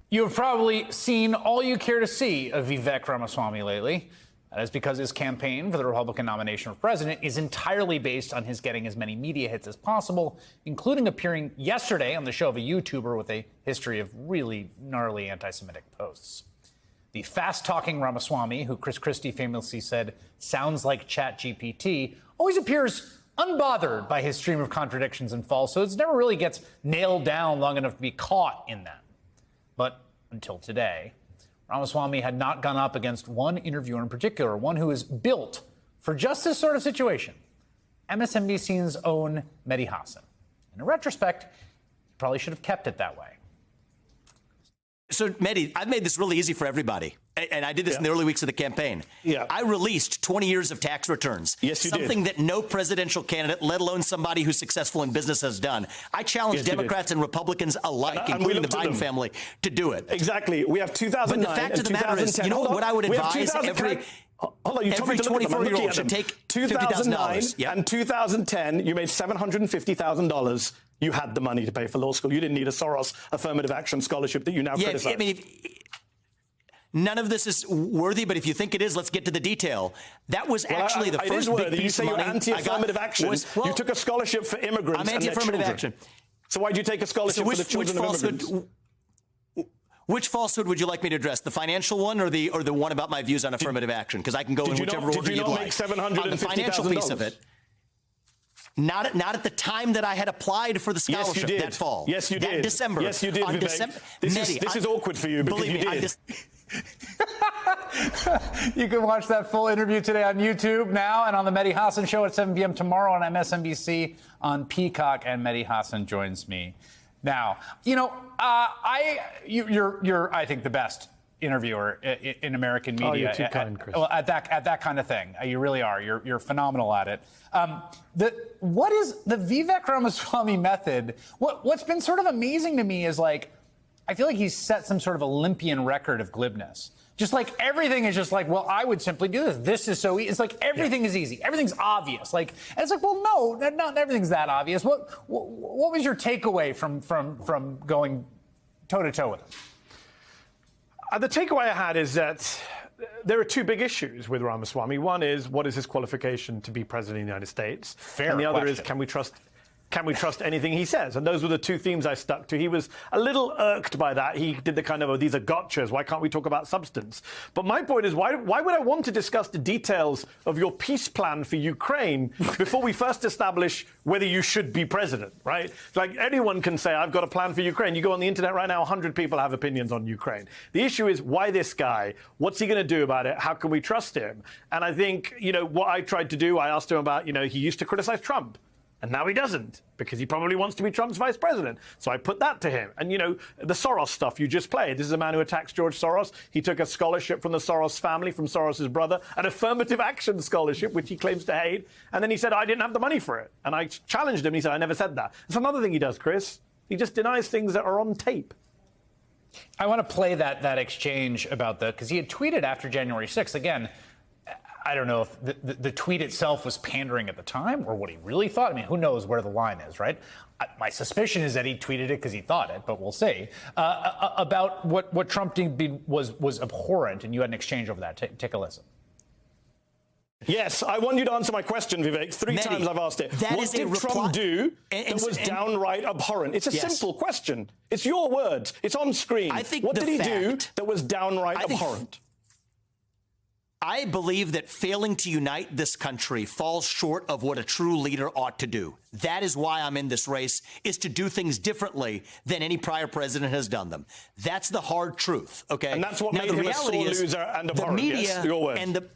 You have probably seen all you care to see of Vivek Ramaswamy lately. That is because his campaign for the Republican nomination for president is entirely based on his getting as many media hits as possible, including appearing yesterday on the show of a YouTuber with a history of really gnarly anti-Semitic posts. The fast-talking Ramaswamy, who Chris Christie famously said sounds like ChatGPT, always appears unbothered by his stream of contradictions and falsehoods, never really gets nailed down long enough to be caught in them. But until today, Ramaswamy had not gone up against one interviewer in particular, one who is built for just this sort of situation, MSNBC's own Mehdi Hasan. In retrospect, he probably should have kept it that way. So, Mehdi, I've made this really easy for everybody. And I did this in the early weeks of the campaign. I released 20 years of tax returns. Yes, you did. Something that no presidential candidate, let alone somebody who's successful in business, has done. I challenge Democrats and Republicans alike, including the Biden family, to do it. Exactly. We have 2009 but the fact of the matter is, you know what I would advise every 24-year-old should take 2009 $50,000. And 2010, you made $750,000. You had the money to pay for law school. You didn't need a Soros affirmative action scholarship that you now criticize. I mean, none of this is worthy, but if you think it is, let's get to the detail. That was actually the first big piece of money. You say you're anti-affirmative action. You took a scholarship for immigrants. I'm anti-affirmative action. So why'd you take a scholarship for the children of immigrants? Which falsehood would you like me to address? The financial one or the one about my views on affirmative action? Because I can go in whichever order you'd like. On the financial piece of it. Not at the time that I had applied for the scholarship that fall. Yes, you did. That December. Yes, you did, Vivek. This is awkward for you because you did. You can watch that full interview today on YouTube now and on the Mehdi Hasan Show at 7 p.m. tomorrow on MSNBC on Peacock. And Mehdi Hasan joins me now. You know, you're I think the best interviewer in American media. Oh, you're too kind, Chris. At that kind of thing. You really are. You're phenomenal at it. What is the Vivek Ramaswamy method? What's been sort of amazing to me is, like, I feel like he's set some sort of Olympian record of glibness. Just like everything is just like, well, I would simply do this. This is so easy. It's like everything is easy. Everything's obvious. Like, and it's like, well, no, not everything's that obvious. What was your takeaway from going toe to toe with him? The takeaway I had is that there are two big issues with Ramaswamy. One is, what is his qualification to be president of the United States? Fair and the other question. is, can we trust anything he says? And those were the two themes I stuck to. He was a little irked by that. He did the kind of, oh, these are gotchas. Why can't we talk about substance? But my point is, why would I want to discuss the details of your peace plan for Ukraine before we first establish whether you should be president, right? Like, anyone can say, I've got a plan for Ukraine. You go on the internet right now, 100 people have opinions on Ukraine. The issue is, why this guy? What's he going to do about it? How can we trust him? And I think, what I tried to do, I asked him about, he used to criticize Trump. And now he doesn't, because he probably wants to be Trump's vice president. So I put that to him. And, the Soros stuff you just played. This is a man who attacks George Soros. He took a scholarship from the Soros family, from Soros's brother, an affirmative action scholarship, which he claims to hate. And then he said, I didn't have the money for it. And I challenged him. He said, I never said that. That's another thing he does, Chris. He just denies things that are on tape. I want to play that exchange about because he had tweeted after January 6th. Again, I don't know if the tweet itself was pandering at the time or what he really thought. I mean, who knows where the line is, right? My suspicion is that he tweeted it because he thought it, but we'll see. About what Trump did was abhorrent, and you had an exchange over that. Take a listen. Yes, I want you to answer my question, Vivek. Three times I've asked it. What did Trump do that was downright abhorrent? It's a simple question. It's your words. It's on screen. What did he do that was downright abhorrent? I believe that failing to unite this country falls short of what a true leader ought to do. That is why I'm in this race, is to do things differently than any prior president has done them. That's the hard truth, okay? And that's what made him a sore loser and abhorrent. The media yes, your words. and the